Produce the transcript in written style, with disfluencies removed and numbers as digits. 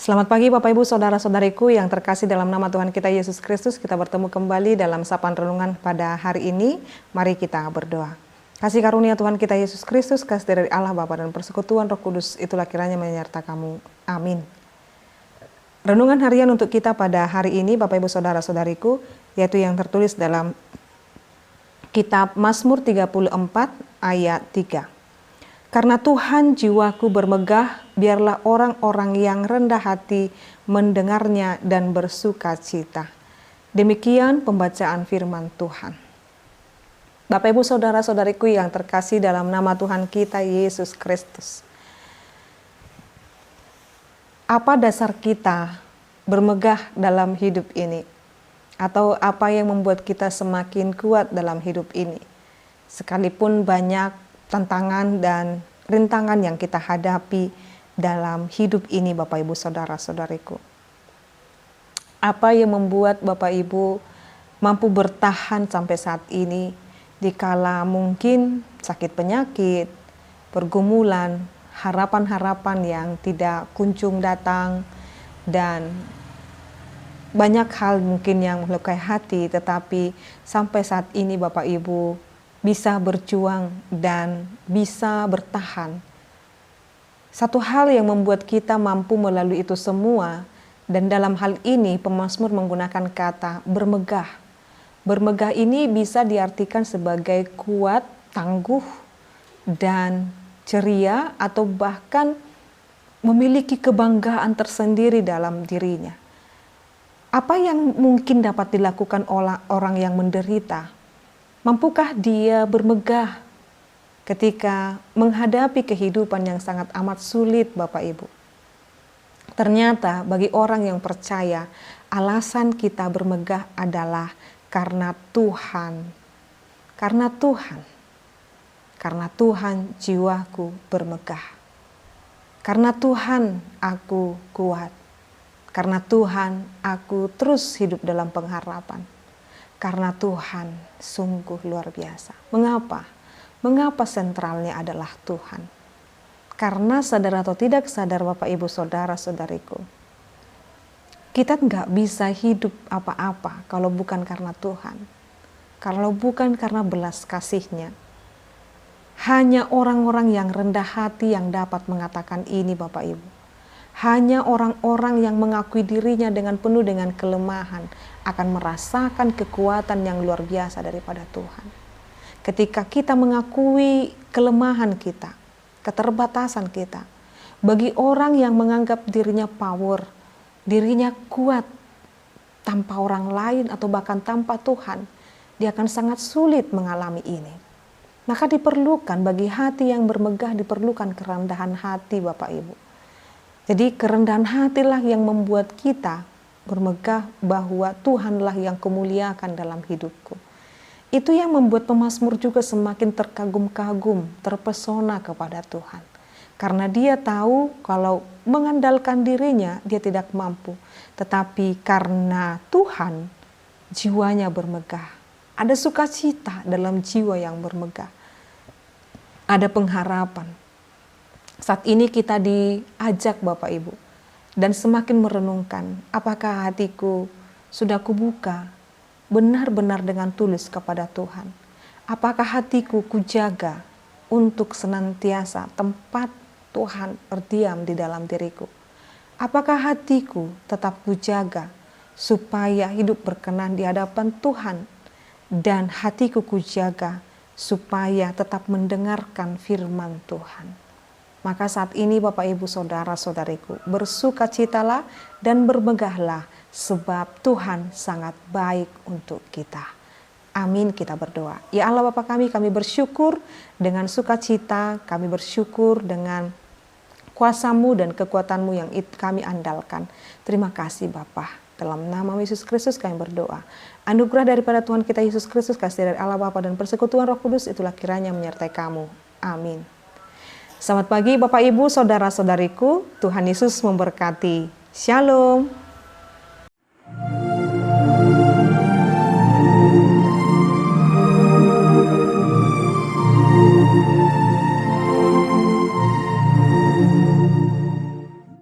Selamat pagi Bapak Ibu Saudara-saudariku yang terkasih dalam nama Tuhan kita Yesus Kristus. Kita bertemu kembali dalam sapaan renungan pada hari ini. Mari kita berdoa. Kasih karunia Tuhan kita Yesus Kristus, kasih dari Allah Bapa dan persekutuan Roh Kudus, itulah kiranya menyertai kamu. Amin. Renungan harian untuk kita pada hari ini Bapak Ibu Saudara-saudariku, yaitu yang tertulis dalam kitab Mazmur 34 ayat 3. Karena Tuhan jiwaku bermegah, biarlah orang-orang yang rendah hati mendengarnya dan bersuka cita. Demikian pembacaan firman Tuhan. Bapak Ibu Saudara-saudariku yang terkasih dalam nama Tuhan kita Yesus Kristus. Apa dasar kita bermegah dalam hidup ini? Atau apa yang membuat kita semakin kuat dalam hidup ini? Sekalipun banyak tantangan dan rintangan yang kita hadapi dalam hidup ini Bapak Ibu Saudara-saudariku. Apa yang membuat Bapak Ibu mampu bertahan sampai saat ini dikala mungkin sakit penyakit, pergumulan, harapan-harapan yang tidak kunjung datang, dan banyak hal mungkin yang melukai hati, tetapi sampai saat ini Bapak Ibu bisa berjuang dan bisa bertahan. Satu hal yang membuat kita mampu melalui itu semua, dan dalam hal ini pemazmur menggunakan kata bermegah. Bermegah ini bisa diartikan sebagai kuat, tangguh, dan ceria, atau bahkan memiliki kebanggaan tersendiri dalam dirinya. Apa yang mungkin dapat dilakukan oleh orang yang menderita? Mampukah dia bermegah ketika menghadapi kehidupan yang sangat amat sulit Bapak Ibu? Ternyata bagi orang yang percaya, alasan kita bermegah adalah karena Tuhan. Karena Tuhan. Karena Tuhan jiwaku bermegah. Karena Tuhan aku kuat. Karena Tuhan aku terus hidup dalam pengharapan. Karena Tuhan sungguh luar biasa. Mengapa? Mengapa sentralnya adalah Tuhan? Karena sadar atau tidak sadar Bapak Ibu Saudara-saudariku, kita nggak bisa hidup apa-apa kalau bukan karena Tuhan. Kalau bukan karena belas kasih-Nya. Hanya orang-orang yang rendah hati yang dapat mengatakan ini Bapak Ibu. Hanya orang-orang yang mengakui dirinya dengan penuh dengan kelemahan akan merasakan kekuatan yang luar biasa daripada Tuhan. Ketika kita mengakui kelemahan kita, keterbatasan kita, bagi orang yang menganggap dirinya power, dirinya kuat tanpa orang lain atau bahkan tanpa Tuhan, dia akan sangat sulit mengalami ini. Maka diperlukan bagi hati yang bermegah, diperlukan kerendahan hati Bapak Ibu. Jadi kerendahan hatilah yang membuat kita bermegah bahwa Tuhanlah yang kemuliakan dalam hidupku. Itu yang membuat pemazmur juga semakin terkagum-kagum, terpesona kepada Tuhan. Karena dia tahu kalau mengandalkan dirinya dia tidak mampu. Tetapi karena Tuhan jiwanya bermegah. Ada sukacita dalam jiwa yang bermegah. Ada pengharapan. Saat ini kita diajak Bapak Ibu dan semakin merenungkan apakah hatiku sudah kubuka benar-benar dengan tulus kepada Tuhan. Apakah hatiku kujaga untuk senantiasa tempat Tuhan berdiam di dalam diriku. Apakah hatiku tetap kujaga supaya hidup berkenan di hadapan Tuhan, dan hatiku kujaga supaya tetap mendengarkan firman Tuhan. Maka saat ini Bapak Ibu Saudara-saudariku, bersukacitalah dan bermegahlah sebab Tuhan sangat baik untuk kita. Amin, kita berdoa. Ya Allah Bapa kami bersyukur dengan sukacita, kami bersyukur dengan kuasa-Mu dan kekuatan-Mu yang kami andalkan. Terima kasih Bapa. Dalam nama Yesus Kristus kami berdoa. Anugerah daripada Tuhan kita Yesus Kristus, kasih dari Allah Bapa dan persekutuan Roh Kudus, itulah kiranya menyertai kamu. Amin. Selamat pagi Bapak Ibu Saudara-saudariku, Tuhan Yesus memberkati. Shalom.